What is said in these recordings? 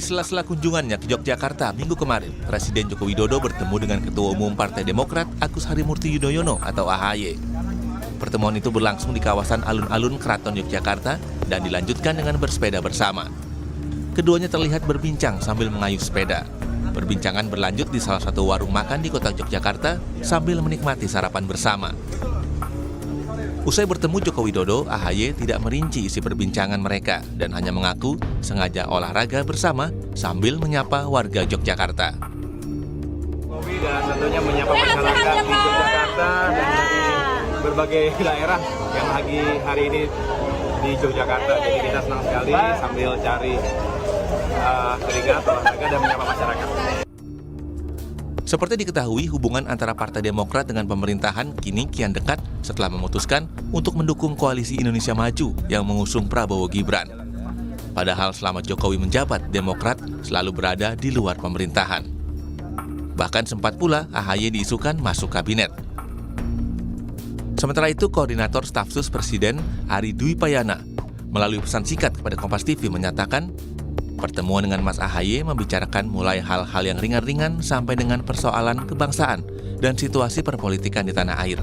Di sela-sela kunjungannya ke Yogyakarta minggu kemarin, Presiden Joko Widodo bertemu dengan Ketua Umum Partai Demokrat Agus Harimurti Yudhoyono atau AHY. Pertemuan itu berlangsung di kawasan alun-alun Keraton Yogyakarta dan dilanjutkan dengan bersepeda bersama. Keduanya terlihat berbincang sambil mengayuh sepeda. Perbincangan berlanjut di salah satu warung makan di kota Yogyakarta sambil menikmati sarapan bersama. Usai bertemu Joko Widodo, AHY tidak merinci isi perbincangan mereka dan hanya mengaku sengaja olahraga bersama sambil menyapa warga Yogyakarta. Jokowi dan tentunya menyapa masyarakat di Yogyakarta dan dari berbagai daerah yang lagi hari ini di Yogyakarta. Jadi kita senang sekali sambil cari keringat, olahraga dan menyapa masyarakat. Seperti diketahui, hubungan antara Partai Demokrat dengan pemerintahan kini kian dekat setelah memutuskan untuk mendukung koalisi Indonesia Maju yang mengusung Prabowo Gibran. Padahal selama Jokowi menjabat, Demokrat selalu berada di luar pemerintahan. Bahkan sempat pula AHY diisukan masuk kabinet. Sementara itu, Koordinator Staf Sus Presiden Ari Dwi Payana melalui pesan singkat kepada Kompas TV menyatakan pertemuan dengan Mas AHY membicarakan mulai hal-hal yang ringan-ringan sampai dengan persoalan kebangsaan dan situasi perpolitikan di tanah air.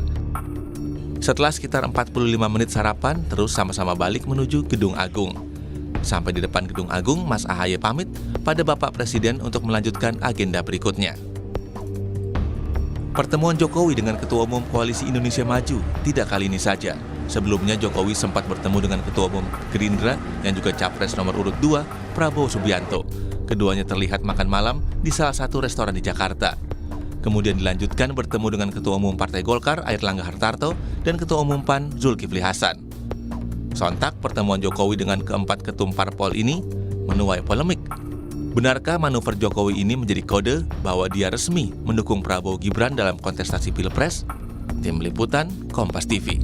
Setelah sekitar 45 menit sarapan, terus sama-sama balik menuju Gedung Agung. Sampai di depan Gedung Agung, Mas AHY pamit pada Bapak Presiden untuk melanjutkan agenda berikutnya. Pertemuan Jokowi dengan Ketua Umum Koalisi Indonesia Maju tidak kali ini saja. Sebelumnya Jokowi sempat bertemu dengan Ketua Umum Gerindra yang juga Capres nomor urut 2, Prabowo Subianto. Keduanya terlihat makan malam di salah satu restoran di Jakarta. Kemudian dilanjutkan bertemu dengan Ketua Umum Partai Golkar Airlangga Hartarto dan Ketua Umum PAN Zulkifli Hasan. Sontak pertemuan Jokowi dengan keempat ketum parpol ini menuai polemik. Benarkah manuver Jokowi ini menjadi kode bahwa dia resmi mendukung Prabowo Gibran dalam kontestasi Pilpres? Tim Liputan Kompas TV.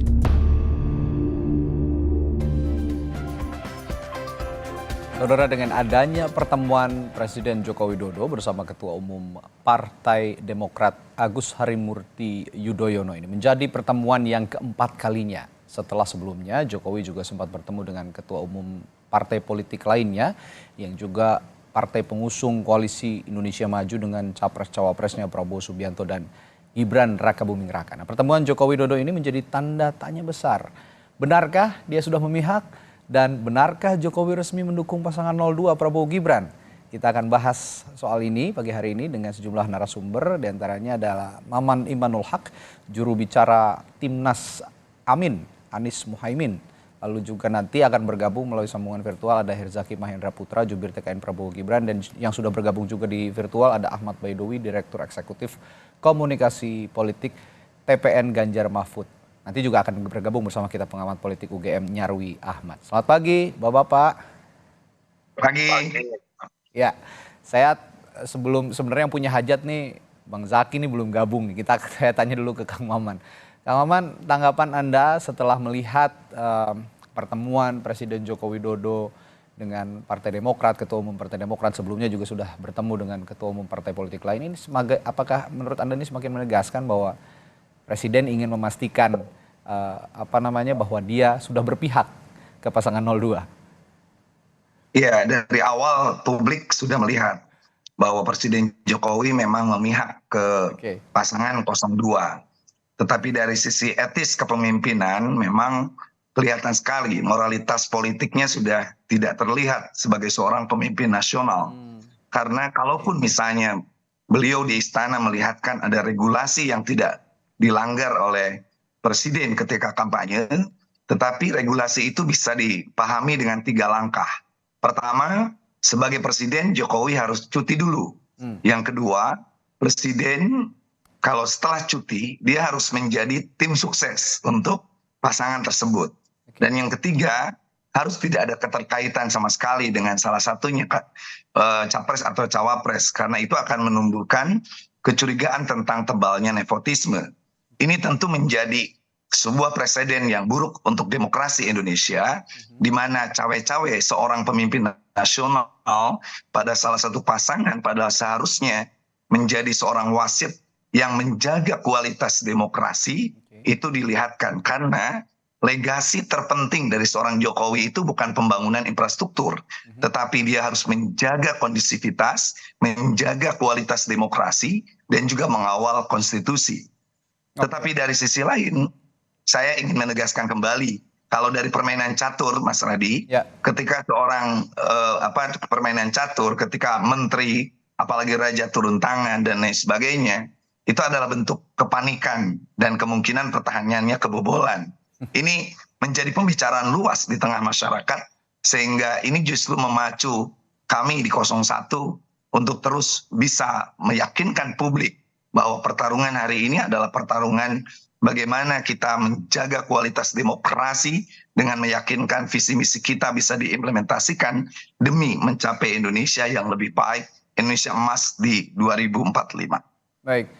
Saudara, dengan adanya pertemuan Presiden Joko Widodo bersama Ketua Umum Partai Demokrat Agus Harimurti Yudhoyono ini menjadi pertemuan yang keempat kalinya. Setelah sebelumnya Jokowi juga sempat bertemu dengan Ketua Umum partai politik lainnya yang juga partai pengusung koalisi Indonesia Maju dengan capres-cawapresnya Prabowo Subianto dan Gibran Rakabuming Raka. Nah, pertemuan Joko Widodo ini menjadi tanda tanya besar. Benarkah dia sudah memihak? Dan benarkah Jokowi resmi mendukung pasangan 02 Prabowo Gibran? Kita akan bahas soal ini pagi hari ini dengan sejumlah narasumber. Di antaranya adalah Maman Imanul Haq, juru bicara Timnas Amin, Anies Muhaimin. Lalu juga nanti akan bergabung melalui sambungan virtual ada Herzaki Mahendra Putra, jubir TKN Prabowo Gibran. Dan yang sudah bergabung juga di virtual ada Ahmad Baidowi, Direktur Eksekutif Komunikasi Politik TPN Ganjar Mahfud. Nanti juga akan bergabung bersama kita pengamat politik UGM Nyarwi Ahmad. Selamat pagi, Bapak-bapak. Pagi. Ya, saya sebenarnya yang punya hajat nih, Bang Zaki nih belum gabung nih. Saya tanya dulu ke Kang Maman. Kang Maman, tanggapan Anda setelah melihat pertemuan Presiden Joko Widodo dengan Partai Demokrat, Ketua Umum Partai Demokrat sebelumnya juga sudah bertemu dengan Ketua Umum partai politik lain. Ini apakah menurut Anda ini semakin menegaskan bahwa Presiden ingin memastikan bahwa dia sudah berpihak ke pasangan 02? Iya, dari awal publik sudah melihat bahwa Presiden Jokowi memang memihak ke pasangan 02. Tetapi dari sisi etis kepemimpinan memang kelihatan sekali moralitas politiknya sudah tidak terlihat sebagai seorang pemimpin nasional. Karena kalaupun misalnya beliau di istana melihatkan ada regulasi yang tidak dilanggar oleh presiden ketika kampanye, tetapi regulasi itu bisa dipahami dengan 3 langkah. Pertama, sebagai presiden Jokowi harus cuti dulu. Yang kedua, presiden kalau setelah cuti dia harus menjadi tim sukses untuk pasangan tersebut. Dan yang ketiga, harus tidak ada keterkaitan sama sekali dengan salah satunya capres atau cawapres, karena itu akan menumbuhkan kecurigaan tentang tebalnya nepotisme. Ini tentu menjadi sebuah presiden yang buruk untuk demokrasi Indonesia, di mana cawe-cawe seorang pemimpin nasional pada salah satu pasangan padahal seharusnya menjadi seorang wasit yang menjaga kualitas demokrasi, itu dilihatkan. Karena legasi terpenting dari seorang Jokowi itu bukan pembangunan infrastruktur, tetapi dia harus menjaga kondisivitas, menjaga kualitas demokrasi, dan juga mengawal konstitusi. Tetapi dari sisi lain, saya ingin menegaskan kembali, kalau dari permainan catur, Mas Radi, ketika seorang permainan catur, ketika menteri, apalagi raja turun tangan dan lain sebagainya, itu adalah bentuk kepanikan dan kemungkinan pertahanannya kebobolan. Ini menjadi pembicaraan luas di tengah masyarakat, sehingga ini justru memacu kami di 01 untuk terus bisa meyakinkan publik bahwa pertarungan hari ini adalah pertarungan bagaimana kita menjaga kualitas demokrasi dengan meyakinkan visi misi kita bisa diimplementasikan demi mencapai Indonesia yang lebih baik, Indonesia emas di 2045. Baik,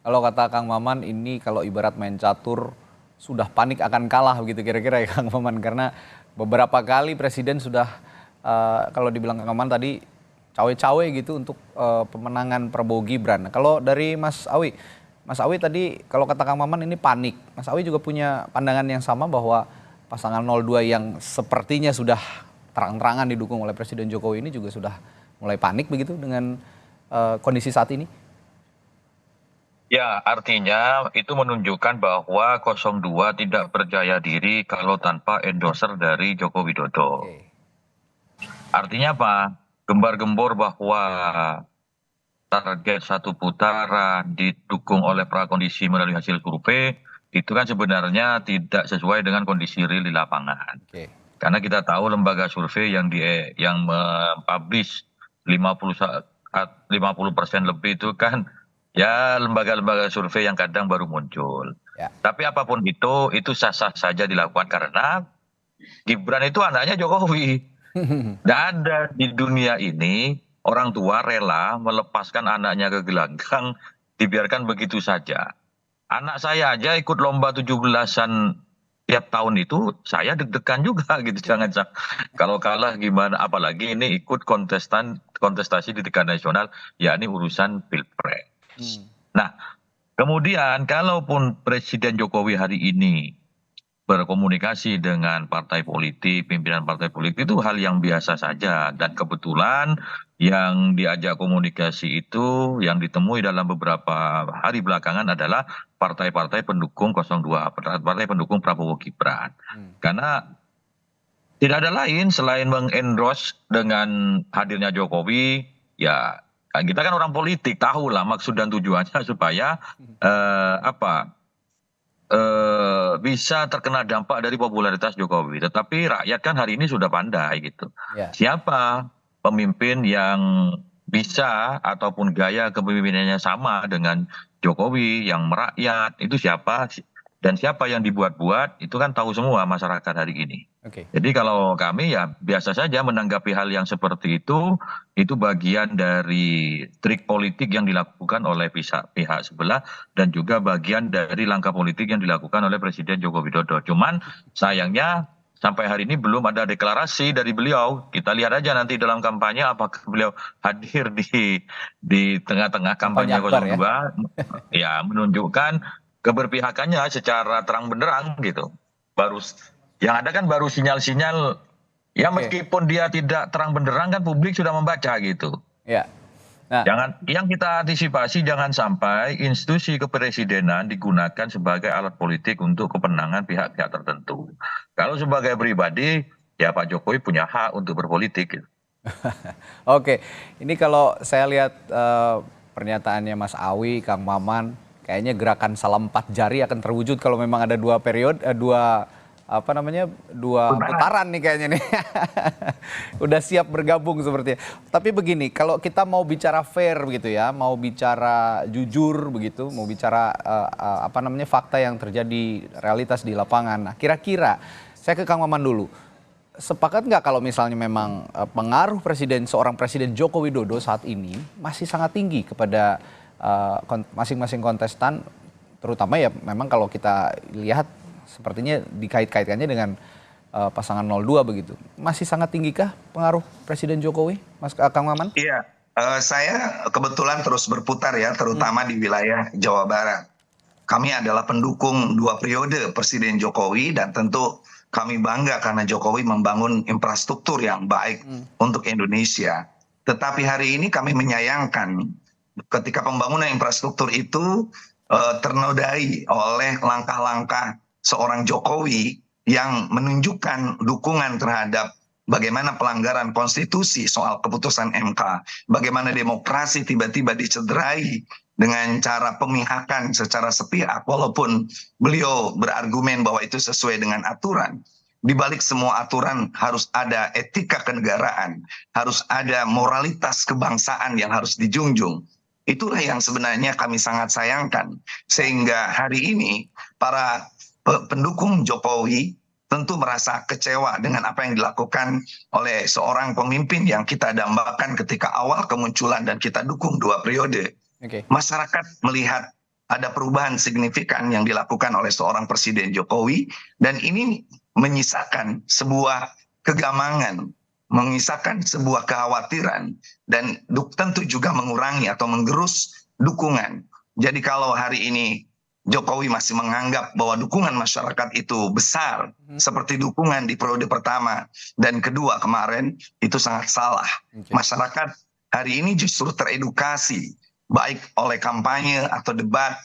kalau kata Kang Maman ini kalau ibarat main catur sudah panik akan kalah begitu kira-kira ya Kang Maman, karena beberapa kali Presiden sudah kalau dibilang Kang Maman tadi cawe-cawe gitu untuk pemenangan Prabowo Gibran. Kalau dari Mas Awi tadi kalau kata Kang Maman ini panik. Mas Awi juga punya pandangan yang sama bahwa pasangan 02 yang sepertinya sudah terang-terangan didukung oleh Presiden Jokowi ini juga sudah mulai panik begitu dengan kondisi saat ini? Ya, artinya itu menunjukkan bahwa 02 tidak percaya diri kalau tanpa endorser dari Joko Widodo. Artinya apa? Gembar-gembor bahwa target satu putaran didukung oleh prakondisi melalui hasil survei, itu kan sebenarnya tidak sesuai dengan kondisi real di lapangan. Karena kita tahu lembaga survei yang mempublish 50% lebih itu kan ya lembaga-lembaga survei yang kadang baru muncul. Tapi apapun itu sah-sah saja dilakukan karena Gibran itu anaknya Jokowi. Tidak ada di dunia ini orang tua rela melepaskan anaknya ke gelanggang dibiarkan begitu saja. Anak saya aja ikut lomba 17-an tiap tahun itu saya deg-degan juga gitu. Jangan kalau kalah gimana, apalagi ini ikut kontestasi di tingkat nasional, yakni urusan pilpres. Nah, kemudian kalaupun Presiden Jokowi hari ini berkomunikasi dengan partai politik, pimpinan partai politik itu hal yang biasa saja. Dan kebetulan yang diajak komunikasi itu yang ditemui dalam beberapa hari belakangan adalah partai-partai pendukung 02, partai pendukung Prabowo Gibran. Karena tidak ada lain selain mengendorse dengan hadirnya Jokowi, ya kita kan orang politik, tahulah maksud dan tujuannya supaya bisa terkena dampak dari popularitas Jokowi. Tetapi rakyat kan hari ini sudah pandai gitu. Siapa pemimpin yang bisa ataupun gaya kepemimpinannya sama dengan Jokowi yang merakyat, itu siapa? Dan siapa yang dibuat-buat, itu kan tahu semua masyarakat hari ini. Jadi kalau kami ya biasa saja menanggapi hal yang seperti itu bagian dari trik politik yang dilakukan oleh pihak sebelah dan juga bagian dari langkah politik yang dilakukan oleh Presiden Joko Widodo. Cuman sayangnya sampai hari ini belum ada deklarasi dari beliau. Kita lihat aja nanti dalam kampanye apakah beliau hadir di tengah-tengah kampanye 02 ya menunjukkan keberpihakannya secara terang benderang gitu. Yang ada kan baru sinyal-sinyal, ya meskipun dia tidak terang benderang kan publik sudah membaca gitu. Yang kita antisipasi jangan sampai institusi kepresidenan digunakan sebagai alat politik untuk kepentingan pihak-pihak tertentu. Kalau sebagai pribadi, ya Pak Jokowi punya hak untuk berpolitik. Gitu. Ini kalau saya lihat pernyataannya Mas Awi, Kang Maman, kayaknya gerakan salam 4 jari akan terwujud kalau memang ada dua putaran nih kayaknya nih. Udah siap bergabung sepertinya. Tapi begini, kalau kita mau bicara fair begitu ya, mau bicara jujur begitu, mau bicara fakta yang terjadi realitas di lapangan. Nah, kira-kira saya ke Kang Maman dulu. Sepakat nggak kalau misalnya memang pengaruh seorang Presiden Joko Widodo saat ini masih sangat tinggi kepada masing-masing kontestan, terutama ya memang kalau kita lihat sepertinya dikait-kaitkannya dengan pasangan 02 begitu. Masih sangat tinggikah pengaruh Presiden Jokowi, Mas Kang Maman? Iya, saya kebetulan terus berputar ya, terutama di wilayah Jawa Barat. kami adalah pendukung 2 periode Presiden Jokowi dan tentu kami bangga karena Jokowi membangun infrastruktur yang baik untuk Indonesia. Tetapi hari ini kami menyayangkan ketika pembangunan infrastruktur itu ternodai oleh langkah-langkah seorang Jokowi yang menunjukkan dukungan terhadap bagaimana pelanggaran konstitusi soal keputusan MK, bagaimana demokrasi tiba-tiba dicederai dengan cara pemihakan secara sepihak, walaupun beliau berargumen bahwa itu sesuai dengan aturan. Di balik semua aturan harus ada etika kenegaraan, harus ada moralitas kebangsaan yang harus dijunjung. Itulah yang sebenarnya kami sangat sayangkan. Sehingga hari ini para pendukung Jokowi tentu merasa kecewa dengan apa yang dilakukan oleh seorang pemimpin yang kita dambakan ketika awal kemunculan dan kita dukung 2 periode. Masyarakat melihat ada perubahan signifikan yang dilakukan oleh seorang Presiden Jokowi dan ini menyisakan sebuah kegamangan, menyisakan sebuah kekhawatiran dan tentu juga mengurangi atau menggerus dukungan. Jadi kalau hari ini Jokowi masih menganggap bahwa dukungan masyarakat itu besar seperti dukungan di periode pertama dan kedua kemarin, itu sangat salah. Masyarakat hari ini justru teredukasi baik oleh kampanye atau debat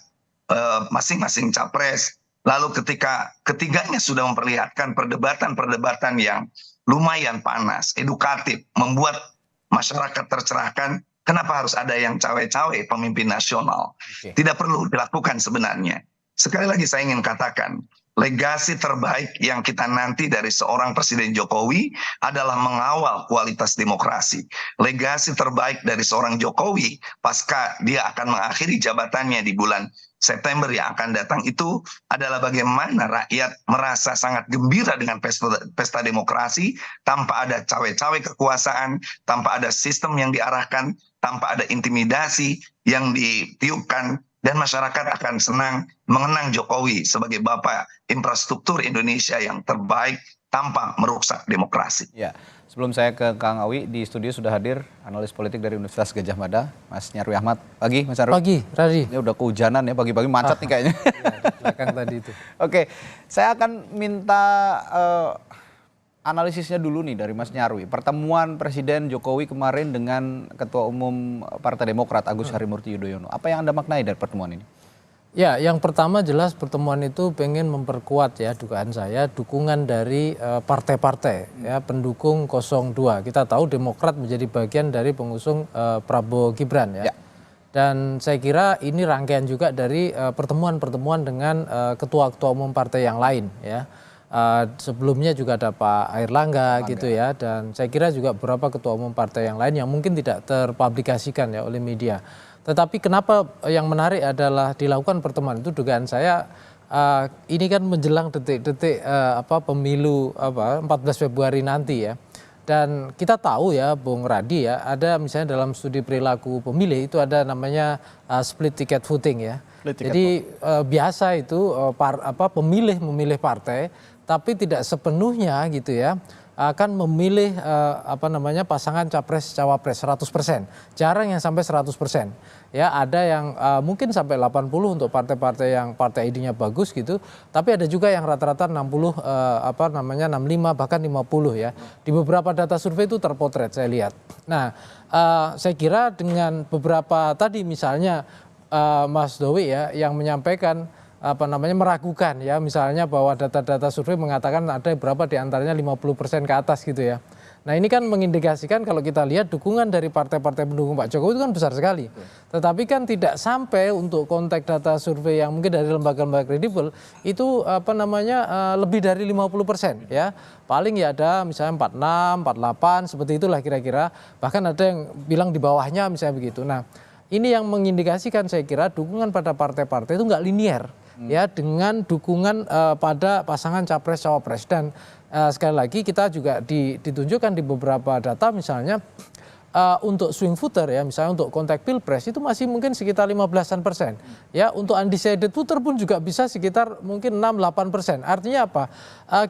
masing-masing capres. Lalu ketika ketiganya sudah memperlihatkan perdebatan-perdebatan yang lumayan panas, edukatif, membuat masyarakat tercerahkan, kenapa harus ada yang cawe-cawe pemimpin nasional? Tidak perlu dilakukan sebenarnya. Sekali lagi saya ingin katakan, legasi terbaik yang kita nanti dari seorang Presiden Jokowi adalah mengawal kualitas demokrasi. Legasi terbaik dari seorang Jokowi pasca dia akan mengakhiri jabatannya di bulan September yang akan datang itu adalah bagaimana rakyat merasa sangat gembira dengan pesta demokrasi tanpa ada cawe-cawe kekuasaan, tanpa ada sistem yang diarahkan, tanpa ada intimidasi yang ditiupkan, dan masyarakat akan senang mengenang Jokowi sebagai bapak infrastruktur Indonesia yang terbaik tanpa merusak demokrasi. Ya, sebelum saya ke Kang Awi, di studio sudah hadir analis politik dari Universitas Gadjah Mada, Mas Nyarwi Ahmad. Pagi, Mas Nyarwi. Pagi, Radhi. Ini udah kehujanan ya, pagi-pagi macet nih kayaknya. Ya, di belakang tadi itu. Oke, saya akan minta analisisnya dulu nih dari Mas Nyarwi. Pertemuan Presiden Jokowi kemarin dengan Ketua Umum Partai Demokrat Agus Harimurti Yudhoyono. Apa yang Anda maknai dari pertemuan ini? Ya, yang pertama jelas pertemuan itu pengen memperkuat ya dugaan saya dukungan dari partai-partai ya pendukung 02. Kita tahu Demokrat menjadi bagian dari pengusung Prabowo Gibran ya. Dan saya kira ini rangkaian juga dari pertemuan-pertemuan dengan ketua-ketua umum partai yang lain ya. Sebelumnya juga ada Pak Airlangga gitu ya, dan saya kira juga beberapa ketua umum partai yang lain yang mungkin tidak terpublikasikan ya oleh media. Tetapi kenapa yang menarik adalah dilakukan pertemuan itu, dugaan saya ini kan menjelang detik-detik pemilu 14 Februari nanti ya. Dan kita tahu ya Bung Radi ya, ada misalnya dalam studi perilaku pemilih itu ada namanya split ticket voting ya. Jadi biasa itu pemilih memilih partai tapi tidak sepenuhnya gitu ya akan memilih pasangan capres cawapres 100%. Jarang yang sampai 100%. Ya, ada yang mungkin sampai 80 untuk partai-partai yang partai ID-nya bagus gitu, tapi ada juga yang rata-rata 60 65 bahkan 50 ya. Di beberapa data survei itu terpotret saya lihat. Nah, saya kira dengan beberapa tadi misalnya Mas Dowi ya yang menyampaikan meragukan ya, misalnya bahwa data-data survei mengatakan ada berapa di antaranya 50% ke atas gitu ya. Nah, ini kan mengindikasikan kalau kita lihat dukungan dari partai-partai pendukung Pak Jokowi itu kan besar sekali. Tetapi kan tidak sampai untuk konteks data survei yang mungkin dari lembaga-lembaga kredibel itu lebih dari 50% ya. Paling ya ada misalnya 46, 48 seperti itulah kira-kira. Bahkan ada yang bilang di bawahnya misalnya begitu. Nah, ini yang mengindikasikan saya kira dukungan pada partai-partai itu nggak linier ya dengan dukungan pada pasangan capres-cawapres. Dan sekali lagi kita juga ditunjukkan di beberapa data misalnya untuk swing voter ya, misalnya untuk konteks pilpres itu masih mungkin sekitar 15-an%. Ya, untuk undecided voter pun juga bisa sekitar mungkin 6-8%. Artinya apa?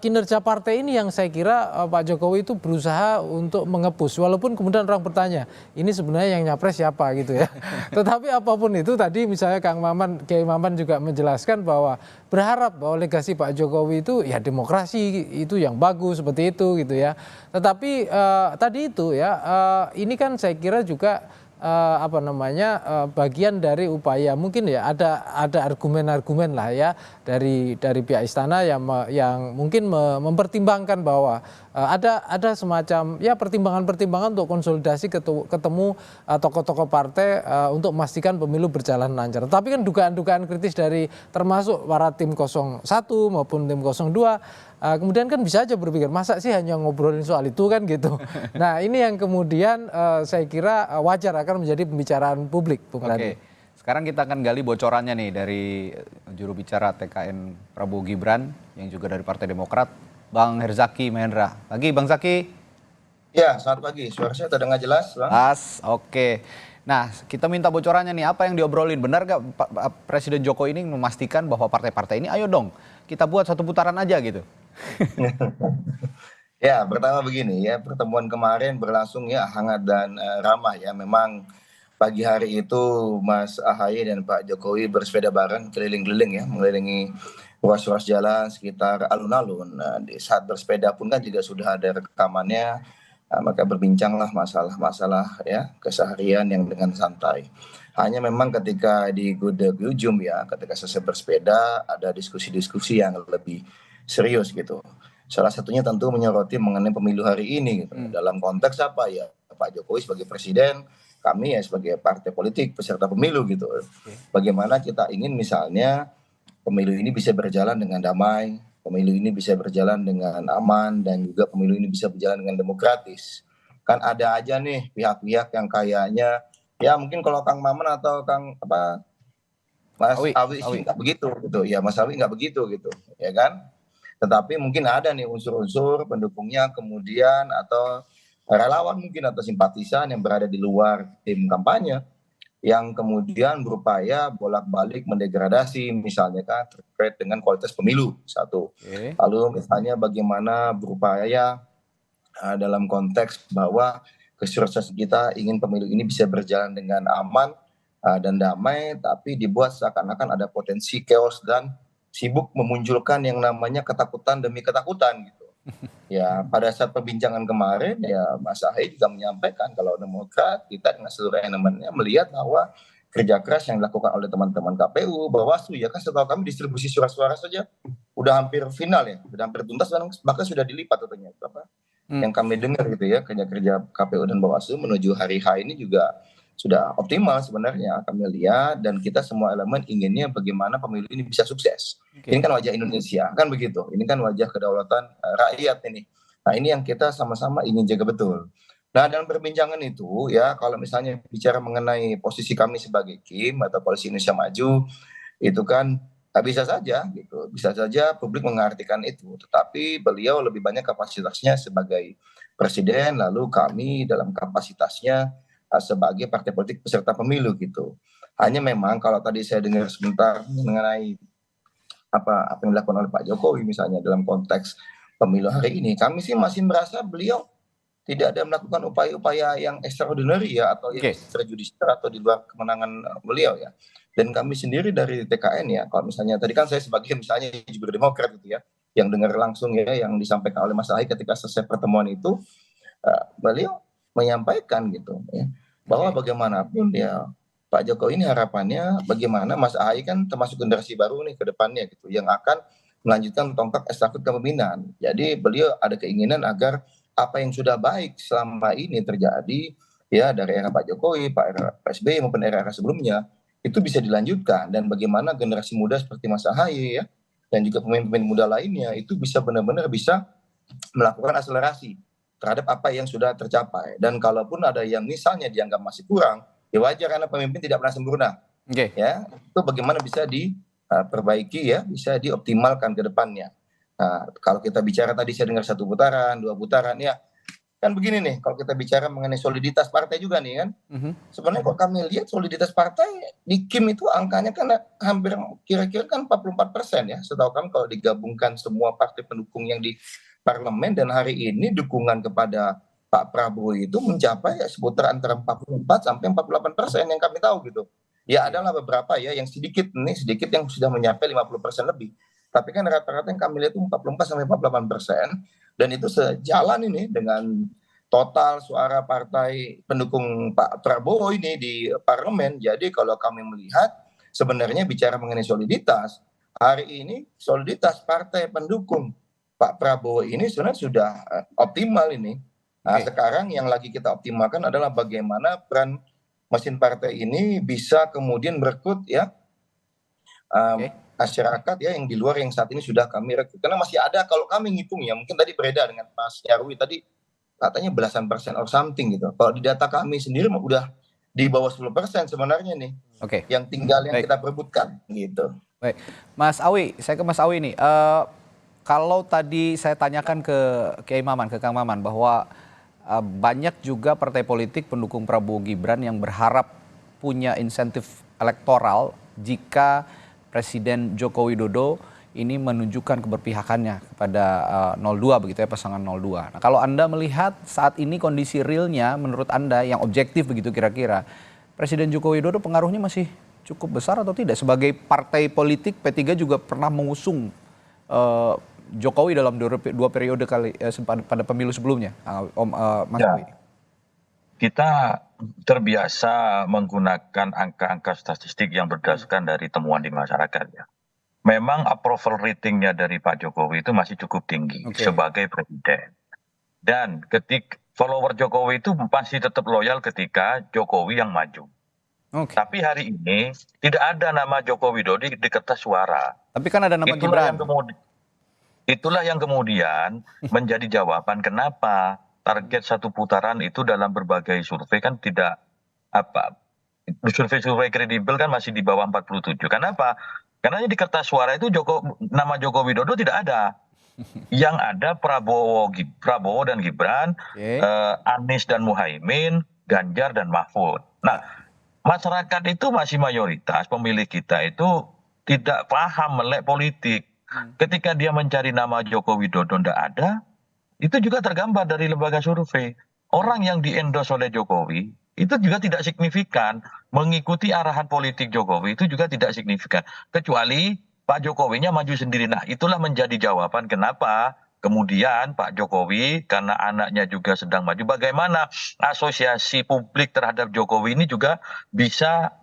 Kinerja partai ini yang saya kira Pak Jokowi itu berusaha untuk mengepus. Walaupun kemudian orang bertanya, ini sebenarnya yang nyapres siapa gitu ya. Tetapi apapun itu tadi misalnya Kiai Maman juga menjelaskan bahwa berharap bahwa legasi Pak Jokowi itu ya demokrasi itu yang bagus seperti itu gitu ya. Tetapi tadi itu ya ini kan saya kira juga bagian dari upaya mungkin ya ada argumen-argumen lah ya dari pihak istana yang mungkin mempertimbangkan bahwa ada semacam ya pertimbangan-pertimbangan untuk konsolidasi ketemu tokoh-tokoh partai untuk memastikan pemilu berjalan lancar. Tapi kan dugaan-dugaan kritis dari termasuk para tim 01 maupun tim 02 kemudian kan bisa aja berpikir masa sih hanya ngobrolin soal itu kan gitu. Nah ini yang kemudian saya kira wajar akan menjadi pembicaraan publik, Bung Radi. Sekarang kita akan gali bocorannya nih dari juru bicara TKN Prabowo Gibran yang juga dari Partai Demokrat, Bang Herzaki Mahendra. Pagi Bang Zaki. Ya, selamat pagi. Suara saya terdengar jelas, Bang? Oke. Nah, kita minta bocorannya nih, apa yang diobrolin? Benar gak Presiden Jokowi ini memastikan bahwa partai-partai ini, ayo dong, kita buat satu putaran aja gitu? Ya, pertama begini ya, pertemuan kemarin berlangsung ya hangat dan ramah ya. Memang pagi hari itu Mas Ahaye dan Pak Jokowi bersepeda bareng keliling-keliling ya, mengelilingi ruas-ruas jalan sekitar alun-alun. Nah, di saat bersepeda pun kan juga sudah ada rekamannya, maka berbincanglah masalah-masalah ya keseharian yang dengan santai. Hanya memang ketika di ujung ya, ketika selesai bersepeda ada diskusi-diskusi yang lebih serius gitu. Salah satunya tentu menyoroti mengenai pemilu hari ini gitu. Dalam konteks apa ya? Pak Jokowi sebagai presiden, kami ya sebagai partai politik peserta pemilu gitu. Bagaimana kita ingin misalnya pemilu ini bisa berjalan dengan damai, pemilu ini bisa berjalan dengan aman, dan juga pemilu ini bisa berjalan dengan demokratis. Kan ada aja nih pihak-pihak yang kayaknya ya mungkin kalau Kang Maman atau Mas Awi sih nggak begitu gitu. Ya Mas Awi nggak begitu gitu, ya kan? Tetapi mungkin ada nih unsur-unsur pendukungnya kemudian atau relawan mungkin atau simpatisan yang berada di luar tim kampanye yang kemudian berupaya bolak-balik mendegradasi misalnya kan terkait dengan kualitas pemilu satu. Lalu misalnya bagaimana berupaya dalam konteks bahwa keseriusan kita ingin pemilu ini bisa berjalan dengan aman dan damai, tapi dibuat seakan-akan ada potensi chaos dan sibuk memunculkan yang namanya ketakutan demi ketakutan gitu. Ya pada saat perbincangan kemarin ya Mas Ahaye juga menyampaikan kalau Demokrat kita dengan seluruh elemennya melihat bahwa kerja keras yang dilakukan oleh teman-teman KPU, Bawaslu ya kan setahu kami distribusi surat-suara saja udah hampir final ya, udah hampir tuntas bahkan sudah dilipat katanya apa yang kami dengar gitu ya, kerja-kerja KPU dan Bawaslu menuju hari H ini juga sudah optimal sebenarnya kami lihat, dan kita semua elemen inginnya bagaimana pemilu ini bisa sukses. Ini kan wajah Indonesia, kan begitu. Ini kan wajah kedaulatan rakyat ini. Nah ini yang kita sama-sama ingin jaga betul. Nah dalam perbincangan itu ya kalau misalnya bicara mengenai posisi kami sebagai KIM atau Koalisi Indonesia Maju, itu kan bisa saja gitu, bisa saja publik mengartikan itu. Tetapi beliau lebih banyak kapasitasnya sebagai presiden, lalu kami dalam kapasitasnya sebagai partai politik peserta pemilu gitu. Hanya memang kalau tadi saya dengar sebentar mengenai apa yang dilakukan oleh Pak Jokowi misalnya dalam konteks pemilu hari ini, kami sih masih merasa beliau tidak ada melakukan upaya-upaya yang extraordinary ya atau yang extrajudicial atau di luar kemenangan beliau ya. Dan kami sendiri dari TKN ya, kalau misalnya tadi kan saya sebagai misalnya juga Demokrat gitu ya, yang dengar langsung ya yang disampaikan oleh Mas Ahaye ketika selesai pertemuan itu, beliau menyampaikan gitu ya bahwa bagaimanapun ya Pak Jokowi ini harapannya bagaimana Mas Ahaye kan termasuk generasi baru nih ke depannya gitu yang akan melanjutkan tongkat estafet kepemimpinan. Jadi beliau ada keinginan agar apa yang sudah baik selama ini terjadi ya dari era Pak Jokowi, Pak SBY maupun era-era sebelumnya itu bisa dilanjutkan, dan bagaimana generasi muda seperti Mas Ahaye ya dan juga pemimpin muda lainnya itu bisa benar-benar bisa melakukan akselerasi terhadap apa yang sudah tercapai. Dan kalaupun ada yang misalnya dianggap masih kurang, ya wajar karena pemimpin tidak pernah sempurna. Ya, itu bagaimana bisa diperbaiki ya, bisa dioptimalkan ke depannya. Nah, kalau kita bicara tadi saya dengar 1 putaran, 2 putaran ya, kan begini nih, kalau kita bicara mengenai soliditas partai juga nih kan, sebenarnya kalau kami lihat soliditas partai di KIM itu angkanya kan hampir kira-kira kan 44% ya, setahu kami kalau digabungkan semua partai pendukung yang di parlemen, dan hari ini dukungan kepada Pak Prabowo itu mencapai ya seputar antara 44 sampai 48% yang kami tahu gitu. Ya adalah beberapa ya yang sedikit yang sudah mencapai 50% lebih. Tapi kan rata-rata yang kami lihat itu 44 sampai 48%, dan itu sejalan ini dengan total suara partai pendukung Pak Prabowo ini di parlemen. Jadi kalau kami melihat sebenarnya bicara mengenai soliditas, hari ini soliditas partai pendukung Pak Prabowo ini sebenarnya sudah optimal ini. Nah, sekarang yang lagi kita optimalkan adalah bagaimana peran mesin partai ini bisa kemudian merekrut ya masyarakat ya yang di luar yang saat ini sudah kami rekrut. Karena masih ada, kalau kami ngitung ya, mungkin tadi beredar dengan Mas Nyarwi tadi katanya belasan persen or something gitu. Kalau di data kami sendiri udah di bawah 10% sebenarnya nih. Yang tinggal yang kita perebutkan gitu. Baik, Mas Awi, saya ke Mas Awi nih. Kalau tadi saya tanyakan ke Kiai Maman, ke Kang Maman, bahwa banyak juga partai politik pendukung Prabowo Gibran yang berharap punya insentif elektoral jika Presiden Joko Widodo ini menunjukkan keberpihakannya kepada 02 begitu ya, pasangan 02. Nah, kalau Anda melihat saat ini kondisi realnya menurut Anda yang objektif begitu kira-kira, Presiden Joko Widodo pengaruhnya masih cukup besar atau tidak? Sebagai partai politik, P3 juga pernah mengusung Jokowi dalam dua periode pada pemilu sebelumnya, Mas Awi. Kita terbiasa menggunakan angka-angka statistik yang berdasarkan dari temuan di masyarakat ya. Memang approval ratingnya dari Pak Jokowi itu masih cukup tinggi sebagai presiden. Dan follower Jokowi itu masih tetap loyal ketika Jokowi yang maju. Tapi hari ini tidak ada nama Joko Widodo di kertas suara. Tapi kan ada nama Gibran. Itulah yang kemudian menjadi jawaban kenapa target satu putaran itu dalam berbagai survei kan tidak survei kredibel kan masih di bawah 47. Kenapa? Karena di kertas suara itu nama Joko Widodo tidak ada. Yang ada Prabowo dan Gibran, Anies dan Muhaimin, Ganjar dan Mahfud. Nah, masyarakat itu masih mayoritas, pemilih kita itu tidak paham melek politik. Ketika dia mencari nama Joko Widodo tidak ada, itu juga tergambar dari lembaga survei. Orang yang di-endorse oleh Jokowi itu juga tidak signifikan, mengikuti arahan politik Jokowi itu juga tidak signifikan. Kecuali Pak Jokowinya maju sendiri. Nah, itulah menjadi jawaban kenapa kemudian Pak Jokowi, karena anaknya juga sedang maju, bagaimana asosiasi publik terhadap Jokowi ini juga bisa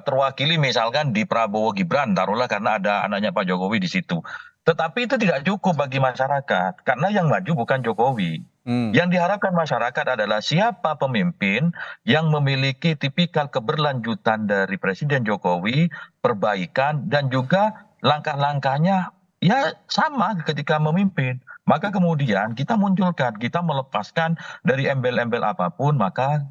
terwakili misalkan di Prabowo Gibran, taruhlah karena ada anaknya Pak Jokowi di situ. Tetapi itu tidak cukup bagi masyarakat, karena yang maju bukan Jokowi. Yang diharapkan masyarakat adalah siapa pemimpin yang memiliki tipikal keberlanjutan dari Presiden Jokowi, perbaikan, dan juga langkah-langkahnya ya sama ketika memimpin. Maka kemudian kita munculkan, kita melepaskan dari embel-embel apapun, maka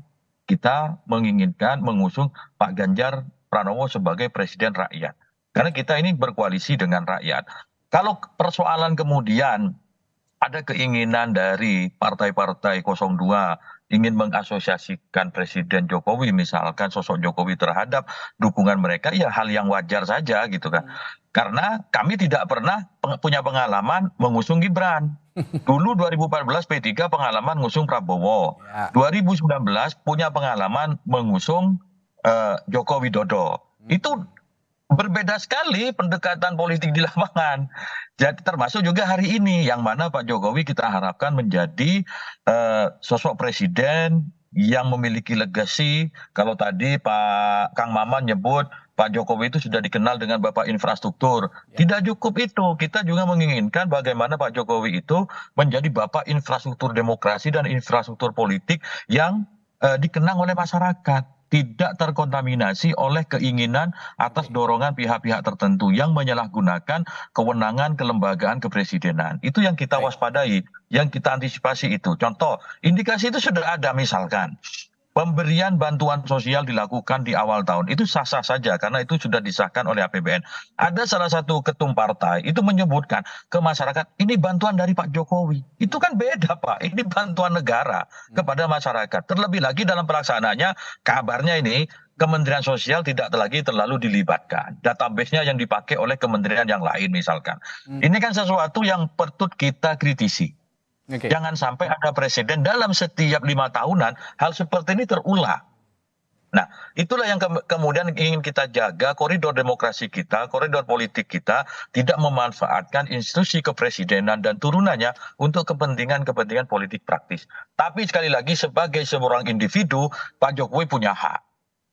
kita menginginkan mengusung Pak Ganjar Pranowo sebagai presiden rakyat. Karena kita ini berkoalisi dengan rakyat. Kalau persoalan kemudian ada keinginan dari partai-partai 02 ingin mengasosiasikan Presiden Jokowi, misalkan sosok Jokowi terhadap dukungan mereka, ya hal yang wajar saja gitu kan. Karena kami tidak pernah punya pengalaman mengusung Gibran. Dulu 2014 P3 pengalaman mengusung Prabowo. 2019 punya pengalaman mengusung Joko Widodo. Itu berbeda sekali pendekatan politik di lapangan. Jadi termasuk juga hari ini yang mana Pak Jokowi kita harapkan menjadi sosok presiden yang memiliki legasi. Kalau tadi Pak Kang Maman nyebut Pak Jokowi itu sudah dikenal dengan Bapak Infrastruktur. Tidak cukup itu, kita juga menginginkan bagaimana Pak Jokowi itu menjadi Bapak Infrastruktur Demokrasi dan Infrastruktur Politik yang dikenang oleh masyarakat. Tidak terkontaminasi oleh keinginan atas dorongan pihak-pihak tertentu yang menyalahgunakan kewenangan kelembagaan kepresidenan. Itu yang kita waspadai, yang kita antisipasi itu. Contoh, indikasi itu sudah ada misalkan. pemberian bantuan sosial dilakukan di awal tahun itu sah-sah saja karena itu sudah disahkan oleh APBN. Ada salah satu ketum partai itu menyebutkan ke masyarakat ini bantuan dari Pak Jokowi. Itu kan beda Pak, ini bantuan negara kepada masyarakat. Terlebih lagi dalam pelaksanaannya kabarnya ini Kementerian Sosial tidak lagi terlalu dilibatkan. Database-nya yang dipakai oleh kementerian yang lain misalkan. Ini kan sesuatu yang patut kita kritisi. Jangan sampai ada presiden dalam setiap 5 tahunan hal seperti ini terulang. Nah, itulah yang kemudian ingin kita jaga koridor demokrasi kita, koridor politik kita tidak memanfaatkan institusi kepresidenan dan turunannya untuk kepentingan-kepentingan politik praktis. Tapi sekali lagi sebagai seorang individu, Pak Jokowi punya hak.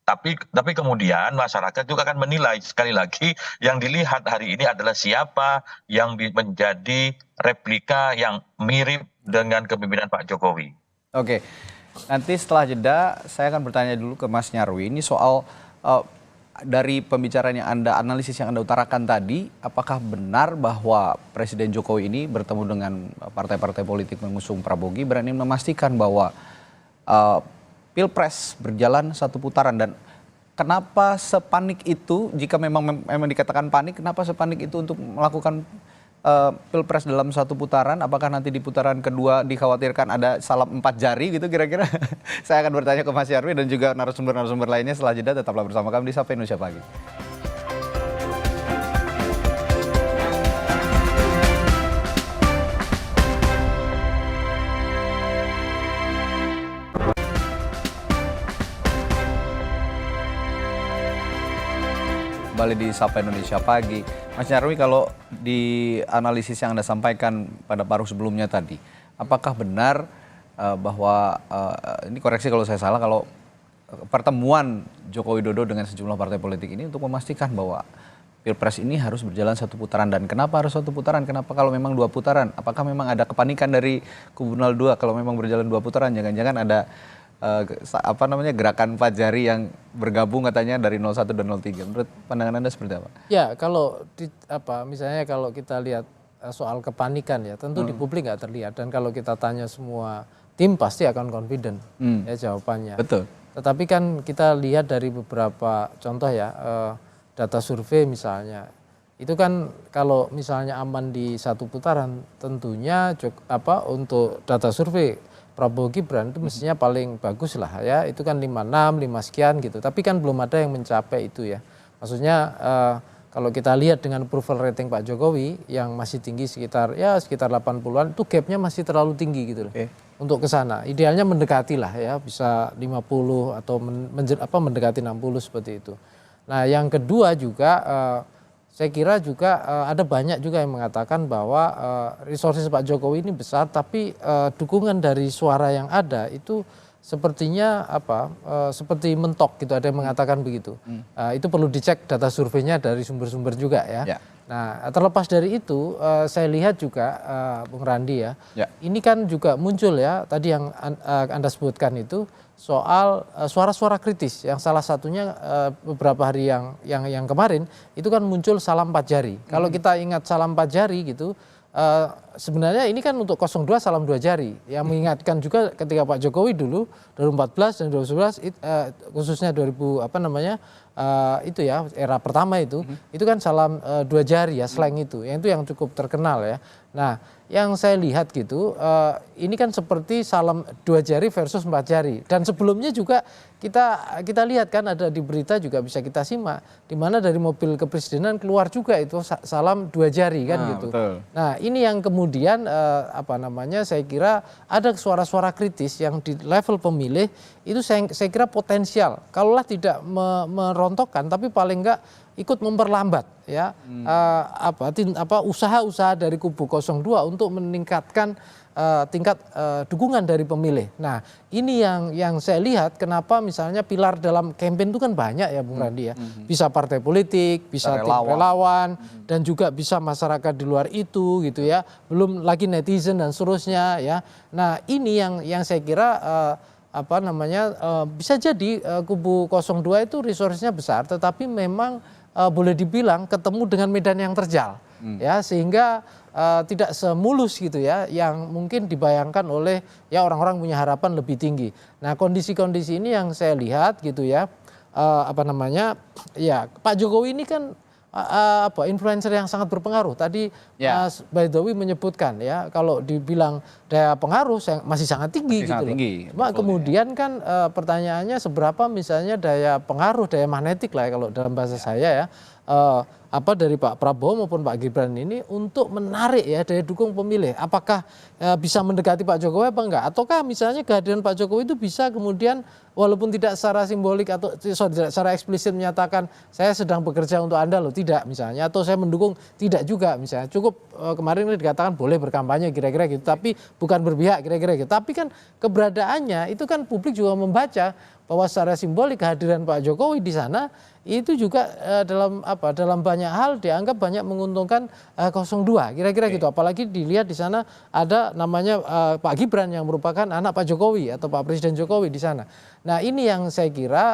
Tapi kemudian masyarakat juga akan menilai sekali lagi yang dilihat hari ini adalah siapa yang menjadi replika yang mirip dengan kepemimpinan Pak Jokowi. Oke, nanti setelah jeda saya akan bertanya dulu ke Mas Nyarwi ini soal dari pembicaraan yang analisis yang Anda utarakan tadi, apakah benar bahwa Presiden Jokowi ini bertemu dengan partai-partai politik mengusung Prabowo Gibran ini memastikan bahwa Pilpres berjalan satu putaran, dan kenapa sepanik itu jika memang dikatakan panik, kenapa sepanik itu untuk melakukan Pilpres dalam satu putaran? Apakah nanti di putaran kedua dikhawatirkan ada salam 4 jari gitu kira-kira? Saya akan bertanya ke Mas Nyarwi dan juga narasumber-narasumber lainnya setelah jeda. Tetaplah bersama kami di Sapa Indonesia Pagi. Kembali di Sapa Indonesia Pagi. Mas Nyarwi, kalau di analisis yang Anda sampaikan pada paruh sebelumnya tadi, apakah benar bahwa, ini koreksi kalau saya salah, kalau pertemuan Joko Widodo dengan sejumlah partai politik ini untuk memastikan bahwa Pilpres ini harus berjalan satu putaran, dan kenapa harus satu putaran? Kenapa kalau memang 2 putaran? Apakah memang ada kepanikan dari kubu 02 kalau memang berjalan 2 putaran? Jangan-jangan ada gerakan 4 jari yang bergabung katanya dari 01 dan 03. Menurut pandangan Anda seperti apa? Ya, kalau misalnya kalau kita lihat soal kepanikan ya, tentu di publik nggak terlihat, dan kalau kita tanya semua tim pasti akan confident ya jawabannya. Betul. Tetapi kan kita lihat dari beberapa contoh ya, data survei misalnya, itu kan kalau misalnya aman di satu putaran, tentunya untuk data survei Prabowo Gibran itu mestinya paling bagus lah ya, itu kan 56, 5 sekian gitu. Tapi kan belum ada yang mencapai itu ya. Maksudnya kalau kita lihat dengan approval rating Pak Jokowi yang masih tinggi sekitar 80-an, itu gapnya masih terlalu tinggi gitu loh. Untuk ke sana. Idealnya mendekati lah ya, bisa 50 atau mendekati 60 seperti itu. Nah, yang kedua juga saya kira juga ada banyak juga yang mengatakan bahwa resources Pak Jokowi ini besar, tapi dukungan dari suara yang ada itu sepertinya seperti mentok gitu, ada yang mengatakan begitu. Itu perlu dicek data surveinya dari sumber-sumber juga ya. Nah, terlepas dari itu saya lihat juga Bung Randi ya, ini kan juga muncul ya tadi yang Anda sebutkan itu soal suara-suara kritis yang salah satunya beberapa hari yang kemarin itu kan muncul salam 4 jari. Kalau kita ingat salam 4 jari gitu, sebenarnya ini kan untuk 02 salam 2 jari yang mengingatkan juga ketika Pak Jokowi dulu 2014 dan 2011 khususnya 2000 itu ya era pertama itu kan salam 2 jari ya, slang itu yang cukup terkenal ya. Nah, yang saya lihat gitu ini kan seperti salam 2 jari versus 4 jari, dan sebelumnya juga kita lihat kan ada di berita juga bisa kita simak di mana dari mobil kepresidenan keluar juga itu salam 2 jari kan gitu. Betul. Nah, ini yang kemudian saya kira ada suara-suara kritis yang di level pemilih itu saya kira potensial kalaulah tidak merontokkan tapi paling enggak ikut memperlambat ya usaha-usaha dari kubu 02 untuk meningkatkan tingkat dukungan dari pemilih. Nah, ini yang saya lihat kenapa misalnya pilar dalam kampanye itu kan banyak ya Bung Randi ya. Bisa partai politik, bisa tim relawan, dan juga bisa masyarakat di luar itu gitu ya. Belum lagi netizen dan seterusnya ya. Nah, ini yang saya kira bisa jadi kubu 02 itu resource-nya besar, tetapi memang boleh dibilang ketemu dengan medan yang terjal. ya sehingga tidak semulus gitu ya yang mungkin dibayangkan oleh ya orang-orang punya harapan lebih tinggi. Nah kondisi-kondisi ini yang saya lihat gitu ya ya Pak Jokowi ini kan influencer yang sangat berpengaruh. Tadi Mas Baidowi menyebutkan ya kalau dibilang daya pengaruh masih sangat tinggi gitu loh. Cuma kemudian kan pertanyaannya seberapa misalnya daya pengaruh, daya magnetik lah ya, kalau dalam bahasa saya ya dari Pak Prabowo maupun Pak Gibran ini untuk menarik ya daya dukung pemilih. Apakah bisa mendekati Pak Jokowi apa enggak? Ataukah misalnya kehadiran Pak Jokowi itu bisa kemudian walaupun tidak secara simbolik atau secara eksplisit menyatakan saya sedang bekerja untuk Anda loh, tidak misalnya, atau saya mendukung, tidak juga misalnya. Cukup kemarin dikatakan boleh berkampanye kira-kira gitu, tapi bukan berpihak kira-kira gitu. Tapi kan keberadaannya itu kan publik juga membaca bahwa secara simbolik kehadiran Pak Jokowi di sana itu juga dalam banyak hal dianggap banyak menguntungkan 02 kira-kira gitu. Apalagi dilihat di sana ada namanya Pak Gibran yang merupakan anak Pak Jokowi atau Pak Presiden Jokowi di sana. Nah ini yang saya kira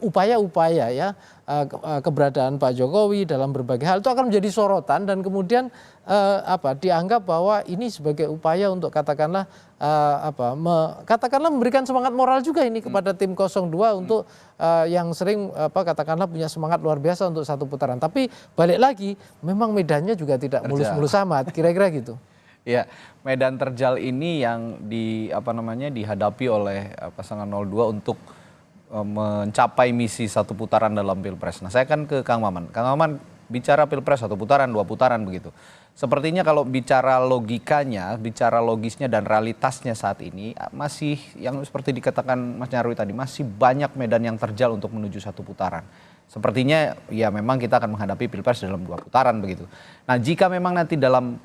upaya-upaya ya keberadaan Pak Jokowi dalam berbagai hal itu akan menjadi sorotan dan kemudian dianggap bahwa ini sebagai upaya untuk katakanlah memberikan semangat moral juga ini kepada tim 02 untuk yang sering katakanlah punya semangat luar biasa untuk satu putaran. Tapi balik lagi memang medannya juga tidak mulus-mulus amat kira-kira gitu. Ya, medan terjal ini yang dihadapi oleh pasangan 02 untuk mencapai misi satu putaran dalam Pilpres. Nah, saya kan ke Kang Maman. Kang Maman bicara Pilpres satu putaran, dua putaran begitu. Sepertinya kalau bicara logikanya, bicara logisnya dan realitasnya saat ini masih yang seperti dikatakan Mas Nyarwi tadi, masih banyak medan yang terjal untuk menuju satu putaran. Sepertinya ya memang kita akan menghadapi Pilpres dalam dua putaran begitu. Nah, jika memang nanti dalam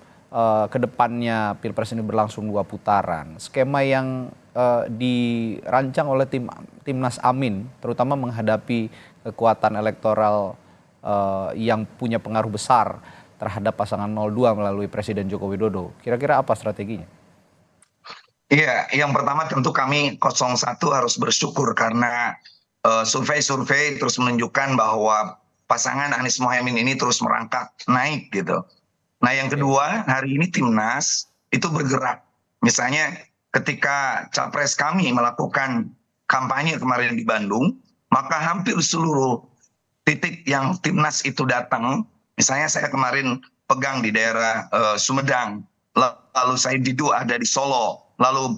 kedepannya Pilpres ini berlangsung dua putaran, skema yang dirancang oleh Timnas Amin, terutama menghadapi kekuatan elektoral yang punya pengaruh besar terhadap pasangan 02 melalui Presiden Joko Widodo, kira-kira apa strateginya? Iya, yang pertama tentu kami 01 harus bersyukur karena survei-survei terus menunjukkan bahwa pasangan Anies Mohaimin ini terus merangkak naik gitu. Nah yang kedua, hari ini Timnas itu bergerak. Misalnya ketika capres kami melakukan kampanye kemarin di Bandung, maka hampir seluruh titik yang Timnas itu datang, misalnya saya kemarin pegang di daerah Sumedang, lalu saya ada di Solo, lalu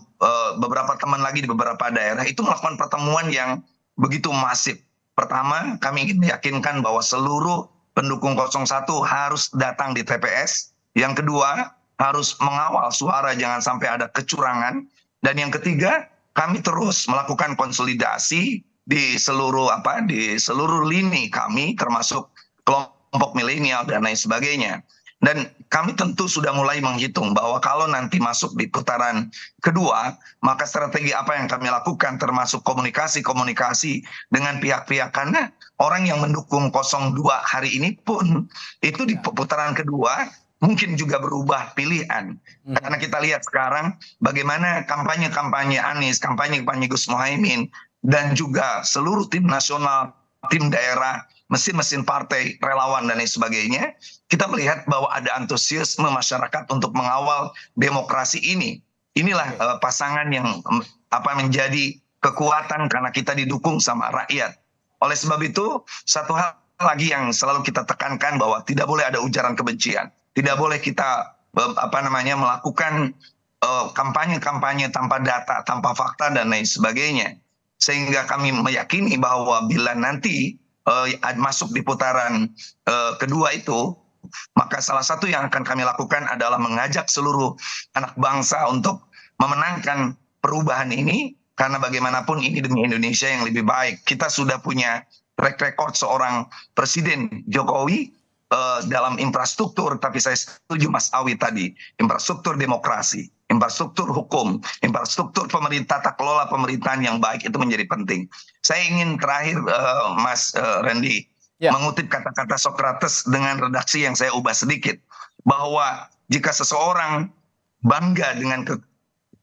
beberapa teman lagi di beberapa daerah, itu melakukan pertemuan yang begitu masif. Pertama, kami ingin meyakinkan bahwa seluruh pendukung 01 harus datang di TPS. Yang kedua, harus mengawal suara jangan sampai ada kecurangan. Dan yang ketiga, kami terus melakukan konsolidasi di seluruh lini kami, termasuk kelompok milenial dan lain sebagainya. Dan kami tentu sudah mulai menghitung bahwa kalau nanti masuk di putaran kedua, maka strategi apa yang kami lakukan termasuk komunikasi dengan pihak-pihak, karena orang yang mendukung 02 hari ini pun itu di putaran kedua mungkin juga berubah pilihan. Karena kita lihat sekarang bagaimana kampanye-kampanye Anies, kampanye-kampanye Gus Mohaimin, dan juga seluruh tim nasional, tim daerah, mesin-mesin partai, relawan dan lain sebagainya, kita melihat bahwa ada antusiasme masyarakat untuk mengawal demokrasi ini. Inilah pasangan yang menjadi kekuatan karena kita didukung sama rakyat. Oleh sebab itu, satu hal lagi yang selalu kita tekankan bahwa tidak boleh ada ujaran kebencian. Tidak boleh kita melakukan kampanye-kampanye tanpa data, tanpa fakta dan lain sebagainya. Sehingga kami meyakini bahwa bila nanti masuk di putaran kedua itu, maka salah satu yang akan kami lakukan adalah mengajak seluruh anak bangsa untuk memenangkan perubahan ini, karena bagaimanapun ini demi Indonesia yang lebih baik. Kita sudah punya track record seorang Presiden Jokowi dalam infrastruktur, tapi saya setuju Mas Awi tadi, infrastruktur demokrasi, infrastruktur hukum, infrastruktur pemerintah, tata kelola pemerintahan yang baik itu menjadi penting. Saya ingin terakhir Mas Randy mengutip kata-kata Socrates dengan redaksi yang saya ubah sedikit, bahwa jika seseorang bangga dengan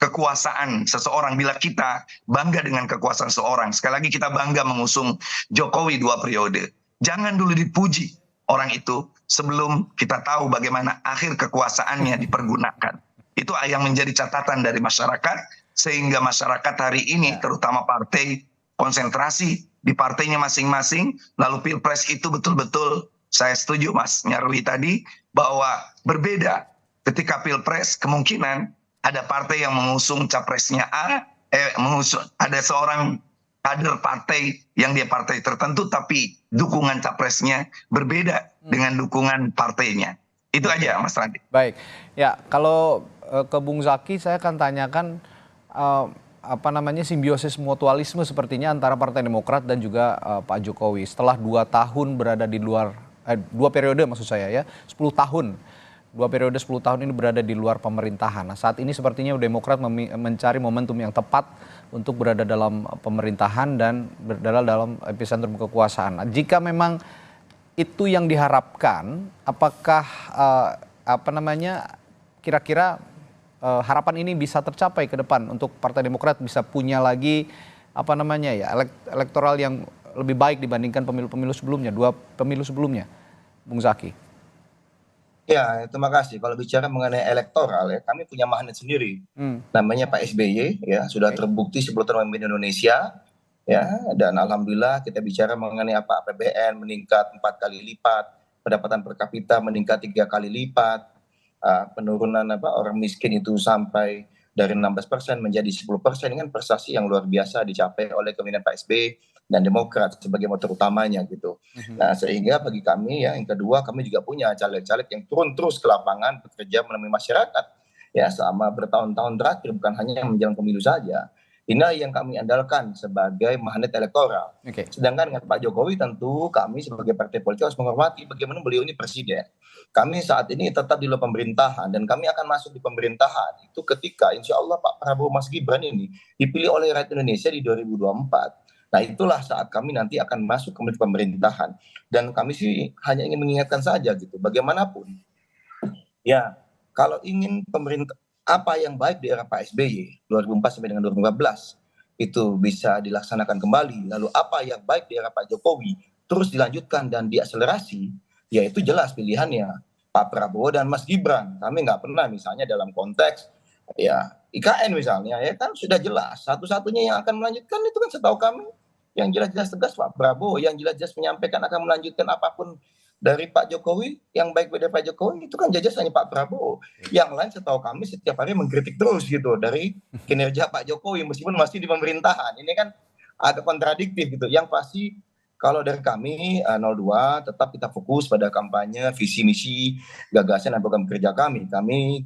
kekuasaan seseorang, bila kita bangga dengan kekuasaan seseorang, sekali lagi kita bangga mengusung Jokowi 2 periode, jangan dulu dipuji, orang itu sebelum kita tahu bagaimana akhir kekuasaannya dipergunakan. Itu yang menjadi catatan dari masyarakat, sehingga masyarakat hari ini terutama partai konsentrasi di partainya masing-masing, lalu Pilpres itu betul-betul saya setuju Mas Nyarwi tadi bahwa berbeda. Ketika Pilpres kemungkinan ada partai yang mengusung capresnya A, ada seorang kader partai yang dia partai tertentu tapi dukungan capresnya berbeda dengan dukungan partainya. Itu aja Mas Randi. Baik, ya kalau ke Bung Zaki saya akan tanyakan simbiosis mutualisme sepertinya antara Partai Demokrat dan juga Pak Jokowi setelah 2 tahun berada di luar 2 periode maksud saya ya 10 tahun 2 periode 10 tahun ini berada di luar pemerintahan. Nah, saat ini sepertinya Demokrat mencari momentum yang tepat untuk berada dalam pemerintahan dan berada dalam epicentrum kekuasaan. Nah, jika memang itu yang diharapkan, apakah kira-kira harapan ini bisa tercapai ke depan untuk Partai Demokrat bisa punya lagi elektoral yang lebih baik dibandingkan pemilu-pemilu sebelumnya, 2 pemilu sebelumnya, Bung Zaki? Ya, terima kasih. Kalau bicara mengenai elektoral ya, kami punya magnet sendiri. Namanya Pak SBY ya, sudah terbukti 10 tahun memimpin Indonesia ya, dan alhamdulillah kita bicara mengenai APBN meningkat 4 kali lipat, pendapatan per kapita meningkat 3 kali lipat, penurunan orang miskin itu sampai dari 16% menjadi 10%, dengan prestasi yang luar biasa dicapai oleh kepemimpinan Pak SBY dan Demokrat sebagai motor utamanya gitu. Nah, sehingga bagi kami ya, yang kedua kami juga punya caleg-caleg yang turun terus ke lapangan bekerja menemui masyarakat ya selama bertahun-tahun terakhir, bukan hanya menjelang pemilu saja. Inilah yang kami andalkan sebagai magnet elektoral. Sedangkan dengan Pak Jokowi tentu kami sebagai partai politik harus menghormati bagaimana beliau ini presiden. Kami saat ini tetap di luar pemerintahan dan kami akan masuk di pemerintahan itu ketika insya Allah Pak Prabowo Mas Gibran ini dipilih oleh rakyat Indonesia di 2024. Nah, itulah saat kami nanti akan masuk ke pemerintahan. Dan kami sih hanya ingin mengingatkan saja gitu, bagaimanapun ya, kalau ingin pemerintah apa yang baik di era Pak SBY 2004 sampai dengan 2015 itu bisa dilaksanakan kembali, lalu apa yang baik di era Pak Jokowi terus dilanjutkan dan diakselerasi, ya itu jelas pilihannya Pak Prabowo dan Mas Gibran. Kami nggak pernah misalnya dalam konteks ya IKN misalnya ya kan sudah jelas satu-satunya yang akan melanjutkan itu kan setahu kami yang jelas-jelas tegas Pak Prabowo, yang jelas-jelas menyampaikan akan melanjutkan apapun dari Pak Jokowi, yang baik dari Pak Jokowi itu kan jelas hanya Pak Prabowo. Yang lain setahu kami setiap hari mengkritik terus gitu dari kinerja Pak Jokowi meskipun masih di pemerintahan. Ini kan agak kontradiktif gitu. Yang pasti kalau dari kami 02 tetap kita fokus pada kampanye, visi misi, gagasan dan program kerja kami. Kami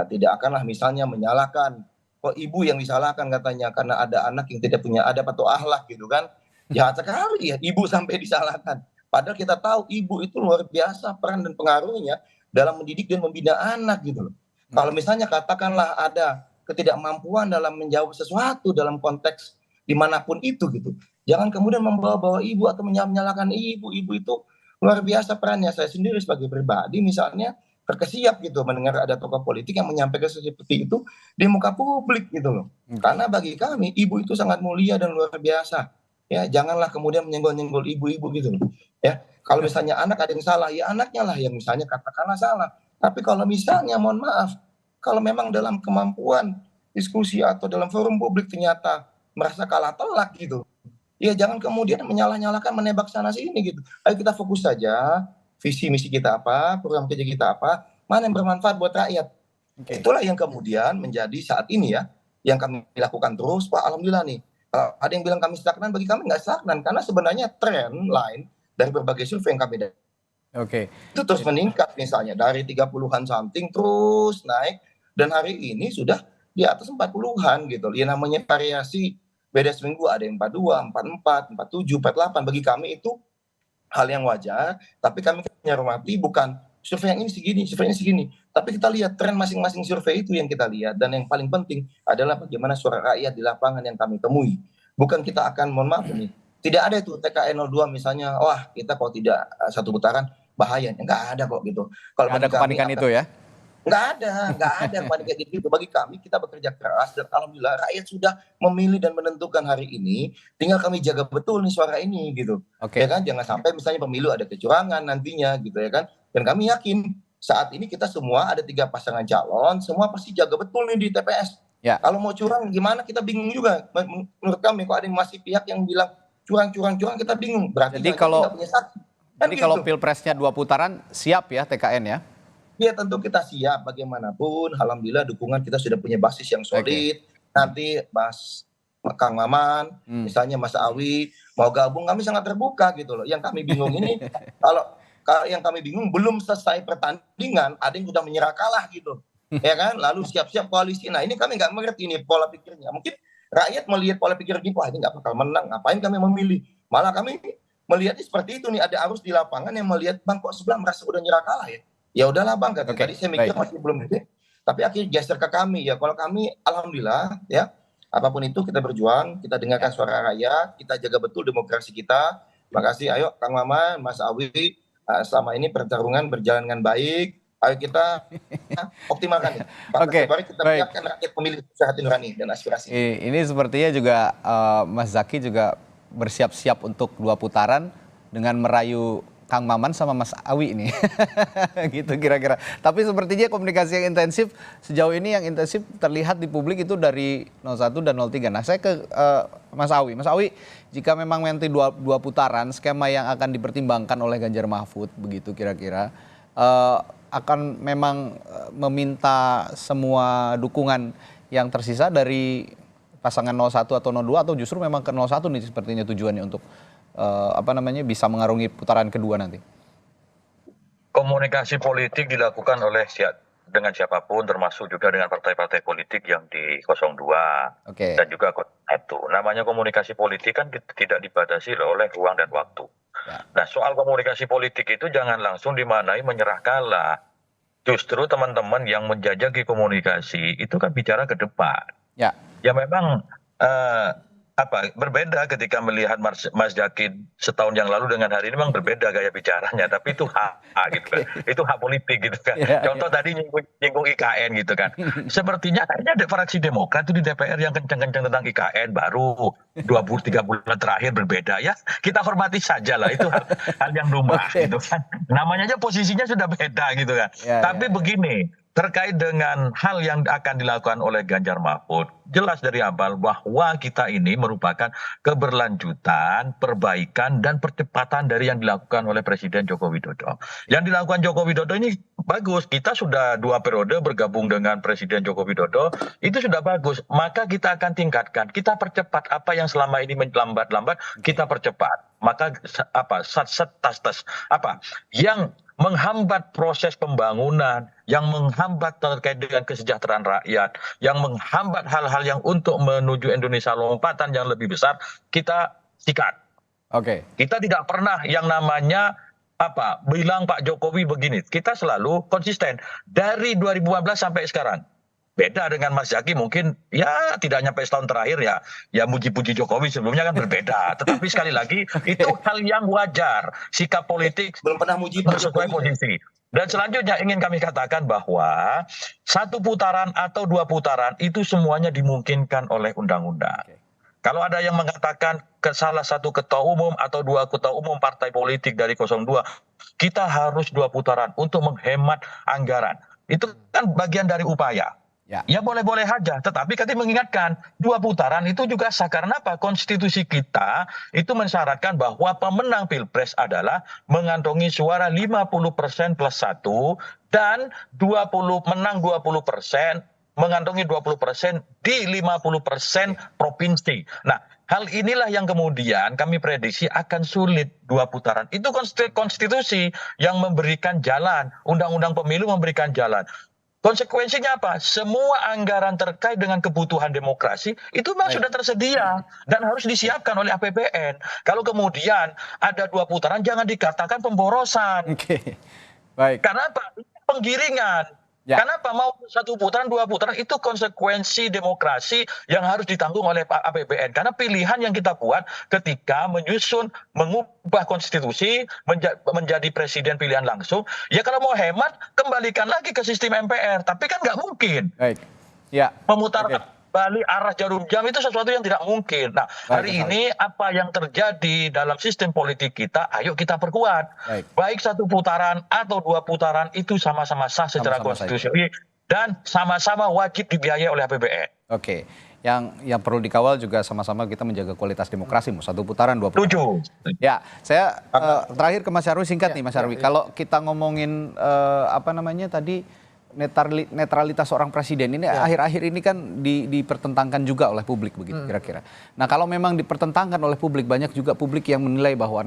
tidak akanlah misalnya menyalahkan kok ibu yang disalahkan katanya karena ada anak yang tidak punya adab atau akhlak gitu kan. Jahat sekali ya ibu sampai disalahkan. Padahal kita tahu ibu itu luar biasa peran dan pengaruhnya dalam mendidik dan membina anak gitu loh. Kalau misalnya katakanlah ada ketidakmampuan dalam menjawab sesuatu dalam konteks dimanapun itu gitu, jangan kemudian membawa-bawa ibu atau menyalahkan ibu. Ibu itu luar biasa perannya. Saya sendiri sebagai pribadi misalnya terkesiap gitu mendengar ada tokoh politik yang menyampaikan seperti itu di muka publik gitu loh. Karena bagi kami ibu itu sangat mulia dan luar biasa. Ya, janganlah kemudian menyenggol-nyenggol ibu-ibu gitu loh. Ya, kalau misalnya anak ada yang salah, ya anaknya lah yang misalnya katakanlah salah. Tapi kalau misalnya mohon maaf, kalau memang dalam kemampuan diskusi atau dalam forum publik ternyata merasa kalah telak gitu, ya jangan kemudian menyalah-nyalahkan, menebak sana sini gitu. Ayo kita fokus saja, visi misi kita apa, program kerja kita apa, mana yang bermanfaat buat rakyat. Itulah yang kemudian menjadi saat ini ya, yang kami lakukan terus, Pak. Alhamdulillah nih, ada yang bilang kami stagnan, bagi kami nggak stagnan, karena sebenarnya trend line dari berbagai survei yang kami itu terus meningkat, misalnya dari 30-an something terus naik, dan hari ini sudah di atas 40-an gitu. Ya namanya variasi, beda seminggu ada yang 42, 44, 47, 48, bagi kami itu hal yang wajar, tapi kami menghormati bukan survei yang ini segini, survei ini segini, tapi kita lihat tren masing-masing survei itu yang kita lihat, dan yang paling penting adalah bagaimana suara rakyat di lapangan yang kami temui. Bukan kita akan, mohon maaf nih, tidak ada itu TKN 02 misalnya, wah kita kalau tidak satu putaran bahaya, enggak ada kok gitu. Kalau ada kepanikan itu ya? Nggak ada kemarin kayak gitu. Bagi kami kita bekerja keras dan alhamdulillah rakyat sudah memilih dan menentukan hari ini. Tinggal kami jaga betul nih suara ini gitu. Ya kan, jangan sampai misalnya pemilu ada kecurangan nantinya gitu ya kan. Dan kami yakin saat ini kita semua ada 3 pasangan calon, semua pasti jaga betul nih di TPS. Ya. Kalau mau curang gimana kita bingung juga. Menurut kami kok ada yang masih pihak yang bilang curang kita bingung. Berarti Jadi kita nggak punya saksi. Kan jadi gitu. kalau pilpresnya 2 putaran siap ya TKN ya? Ya tentu kita siap bagaimanapun. Alhamdulillah dukungan kita sudah punya basis yang solid. Nanti Mas Kang Maman, misalnya Mas Awi mau gabung, kami sangat terbuka gitu loh. Yang kami bingung ini kalau yang kami bingung belum selesai pertandingan ada yang sudah menyerah kalah gitu. Ya kan? Lalu siap-siap koalisi. Nah, ini kami nggak mengerti ini pola pikirnya. Mungkin rakyat melihat pola pikir ini, wah ini nggak bakal menang. Ngapain kami memilih? Malah kami melihatnya seperti itu nih, ada arus di lapangan yang melihat bang kok sebelah merasa udah nyerah kalah ya. Ya udahlah bang, tadi saya mikir masih belum gitu. Tapi akhirnya geser ke kami ya. Kalau kami alhamdulillah ya, apapun itu kita berjuang, kita dengarkan suara rakyat, kita jaga betul demokrasi kita. Makasih, ayo Kang Maman, Mas Awi, selama ini pertarungan berjalan dengan baik. Ayo kita optimalkan. Mari kita biarkan rakyat memilih hati nurani dan aspirasi. Ini sepertinya juga Mas Zaky juga bersiap-siap untuk 2 putaran dengan merayu Kang Maman sama Mas Awi ini. Gitu kira-kira. Tapi sepertinya komunikasi yang intensif sejauh ini yang intensif terlihat di publik itu dari 01 dan 03. Nah, saya ke Mas Awi. Mas Awi, jika memang nanti 2 putaran skema yang akan dipertimbangkan oleh Ganjar Mahfud begitu kira-kira akan memang meminta semua dukungan yang tersisa dari pasangan 01 atau 02 atau justru memang ke 01 nih sepertinya tujuannya untuk bisa mengarungi putaran kedua nanti? Komunikasi politik dilakukan oleh dengan siapapun, termasuk juga dengan partai-partai politik yang di 02 dan juga 01. Namanya komunikasi politik kan tidak dibatasi oleh ruang dan waktu. Ya. Nah, soal komunikasi politik itu jangan langsung dimaknai menyerah kalah. Justru teman-teman yang menjajaki komunikasi itu kan bicara ke depan. Ya memang berbeda ketika melihat Mas Zaky setahun yang lalu dengan hari ini memang berbeda gaya bicaranya, tapi itu hak gitu kan. Itu hak politik gitu kan. Contoh tadi nyinggung IKN gitu kan. Sepertinya kayaknya ada fraksi Demokrat itu di DPR yang kencang-kencang tentang IKN baru 2-3 bulan terakhir berbeda ya. Kita hormati saja lah, itu hal yang lumrah gitu kan. Namanya aja posisinya sudah beda gitu kan. Tapi begini, terkait dengan hal yang akan dilakukan oleh Ganjar Mahfud, jelas dari awal bahwa kita ini merupakan keberlanjutan, perbaikan, dan percepatan dari yang dilakukan oleh Presiden Joko Widodo. Yang dilakukan Joko Widodo ini bagus, kita sudah 2 periode bergabung dengan Presiden Joko Widodo, itu sudah bagus. Maka kita akan tingkatkan, kita percepat apa yang selama ini melambat-lambat, kita percepat. Maka yang menghambat proses pembangunan, yang menghambat terkait dengan kesejahteraan rakyat, yang menghambat hal-hal yang untuk menuju Indonesia lompatan yang lebih besar, kita sikat. Kita tidak pernah yang namanya bilang Pak Jokowi begini. Kita selalu konsisten dari 2015 sampai sekarang. Beda dengan Mas Zaky mungkin ya tidak nyampe setahun terakhir ya muji-puji Jokowi, sebelumnya kan berbeda. Tetapi sekali lagi itu hal yang wajar, sikap politik belum pernah muji sesuai posisi. Dan selanjutnya ingin kami katakan bahwa 1 putaran atau 2 putaran itu semuanya dimungkinkan oleh undang-undang. Kalau ada yang mengatakan ke salah satu ketua umum atau 2 ketua umum partai politik dari 02, kita harus 2 putaran untuk menghemat anggaran. Itu kan bagian dari upaya. Ya boleh-boleh saja, tetapi kami mengingatkan 2 putaran itu juga sah. Karena apa? Konstitusi kita itu mensyaratkan bahwa pemenang Pilpres adalah mengantongi suara 50% plus 1 dan menang 20%, mengantongi 20% di 50% provinsi. Nah, hal inilah yang kemudian kami prediksi akan sulit 2 putaran. Itu konstitusi yang memberikan jalan, undang-undang pemilu memberikan jalan. Konsekuensinya apa? Semua anggaran terkait dengan kebutuhan demokrasi itu memang sudah tersedia dan harus disiapkan oleh APBN. Kalau kemudian ada 2 putaran, jangan dikatakan pemborosan. Karena apa? Penggiringan. Ya. Kenapa mau 1 putaran, 2 putaran itu konsekuensi demokrasi yang harus ditanggung oleh Pak APBN. Karena pilihan yang kita buat ketika menyusun, mengubah konstitusi, menjadi presiden pilihan langsung, ya kalau mau hemat kembalikan lagi ke sistem MPR. Tapi kan nggak mungkin. Baik. Ya. Memutar balik arah jarum jam itu sesuatu yang tidak mungkin. Nah, hari ini apa yang terjadi dalam sistem politik kita, ayo kita perkuat. Baik 1 putaran atau 2 putaran itu sama-sama sah secara konstitusi dan sama-sama wajib dibiayai oleh APBN. Oke. Yang perlu dikawal juga sama-sama kita menjaga kualitas demokrasi, mau 1 putaran, 2 putaran. Tujuh. Ya, saya terakhir ke Mas Nyarwi, singkat nih Mas Nyarwi. Kalau kita ngomongin tadi netralitas seorang presiden ini akhir-akhir ini kan dipertentangkan juga oleh publik begitu kira-kira. Nah, kalau memang dipertentangkan oleh publik, banyak juga publik yang menilai bahwa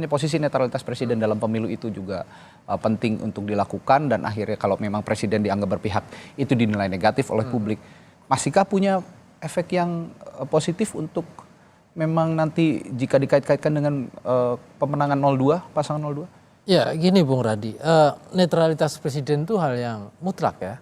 posisi netralitas presiden dalam pemilu itu juga penting untuk dilakukan, dan akhirnya kalau memang presiden dianggap berpihak itu dinilai negatif oleh publik. Masihkah punya efek yang positif untuk memang nanti jika dikait-kaitkan dengan pemenangan 02, pasangan 02? Ya gini Bung Radi, netralitas presiden itu hal yang mutlak ya.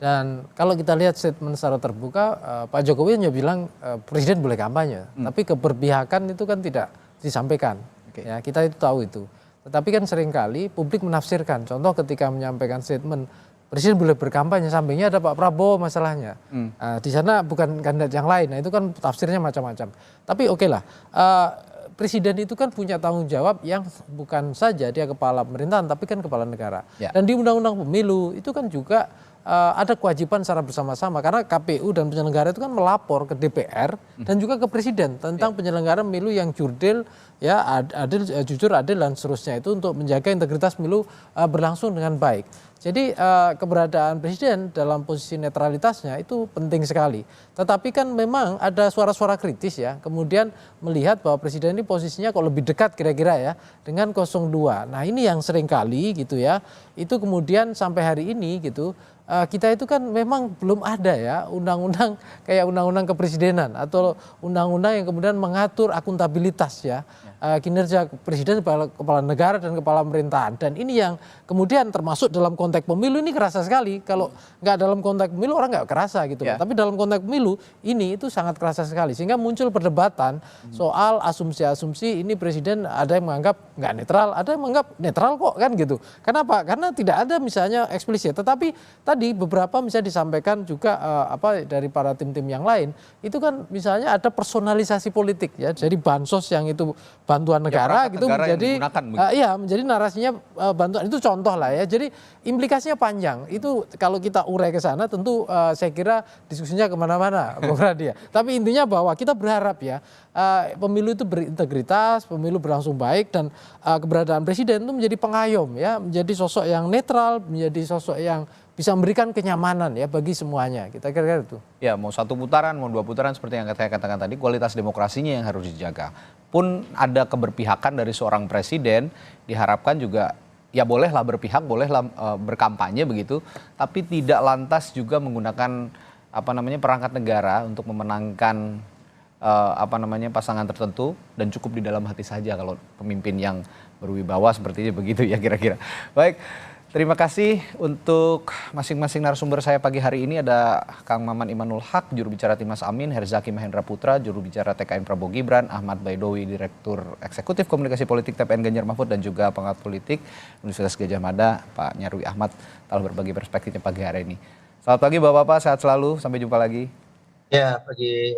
Dan kalau kita lihat statement secara terbuka, Pak Jokowi hanya bilang presiden boleh kampanye, tapi keberpihakan itu kan tidak disampaikan. Ya, kita itu tahu itu. Tetapi kan seringkali publik menafsirkan. Contoh ketika menyampaikan statement presiden boleh berkampanye, sampingnya ada Pak Prabowo masalahnya. Di sana bukan kandidat yang lain. Nah itu kan tafsirnya macam-macam. Tapi oke lah. Presiden itu kan punya tanggung jawab yang bukan saja dia kepala pemerintahan, tapi kan kepala negara. Dan di Undang-Undang Pemilu itu kan juga ada kewajiban secara bersama-sama, karena KPU dan penyelenggara itu kan melapor ke DPR dan juga ke Presiden tentang penyelenggaraan pemilu yang jurdil, ya adil, jujur, adil dan seterusnya, itu untuk menjaga integritas pemilu berlangsung dengan baik. Jadi keberadaan presiden dalam posisi netralitasnya itu penting sekali. Tetapi kan memang ada suara-suara kritis ya, kemudian melihat bahwa presiden ini posisinya kok lebih dekat kira-kira ya dengan 02. Nah ini yang seringkali gitu ya, itu kemudian sampai hari ini gitu, kita itu kan memang belum ada ya undang-undang kayak undang-undang kepresidenan atau undang-undang yang kemudian mengatur akuntabilitas ya. Kinerja presiden, kepala negara dan kepala pemerintahan. Dan ini yang kemudian termasuk dalam konteks pemilu ini kerasa sekali. Kalau nggak dalam konteks pemilu orang nggak kerasa gitu. Tapi dalam konteks pemilu ini itu sangat kerasa sekali. Sehingga muncul perdebatan soal asumsi-asumsi ini presiden ada yang menganggap nggak netral, ada yang menganggap netral kok kan gitu. Kenapa? Karena tidak ada misalnya eksplisit. Tetapi tadi beberapa misalnya disampaikan juga dari para tim-tim yang lain. Itu kan misalnya ada personalisasi politik ya. Jadi bansos yang itu bantuan negara gitu menjadi menjadi narasinya bantuan, itu contoh lah ya. Jadi implikasinya panjang. Itu kalau kita urai ke sana tentu saya kira diskusinya kemana-mana Bung Radi ya. Tapi intinya bahwa kita berharap ya pemilu itu berintegritas, pemilu berlangsung baik, dan keberadaan presiden itu menjadi pengayom ya, menjadi sosok yang netral, menjadi sosok yang bisa memberikan kenyamanan ya bagi semuanya. Kita kira-kira itu. Ya, mau 1 putaran, mau 2 putaran seperti yang saya katakan tadi, kualitas demokrasinya yang harus dijaga. Pun ada keberpihakan dari seorang presiden, diharapkan juga ya bolehlah berpihak, bolehlah berkampanye begitu, tapi tidak lantas juga menggunakan perangkat negara untuk memenangkan pasangan tertentu, dan cukup di dalam hati saja kalau pemimpin yang berwibawa sepertinya begitu ya kira-kira. Baik. Terima kasih untuk masing-masing narasumber saya pagi hari ini. Ada Kang Maman Imanul Haq, juru bicara Timnas Amin, Herzaki Mahendra Putra, juru bicara TKN Prabowo Gibran, Ahmad Baidowi, Direktur Eksekutif Komunikasi Politik TPN Ganjar Mahfud, dan juga pengamat politik Universitas Gadjah Mada, Pak Nyarwi Ahmad, telah berbagi perspektifnya pagi hari ini. Selamat pagi Bapak-Bapak, sehat selalu, sampai jumpa lagi. Ya, pagi.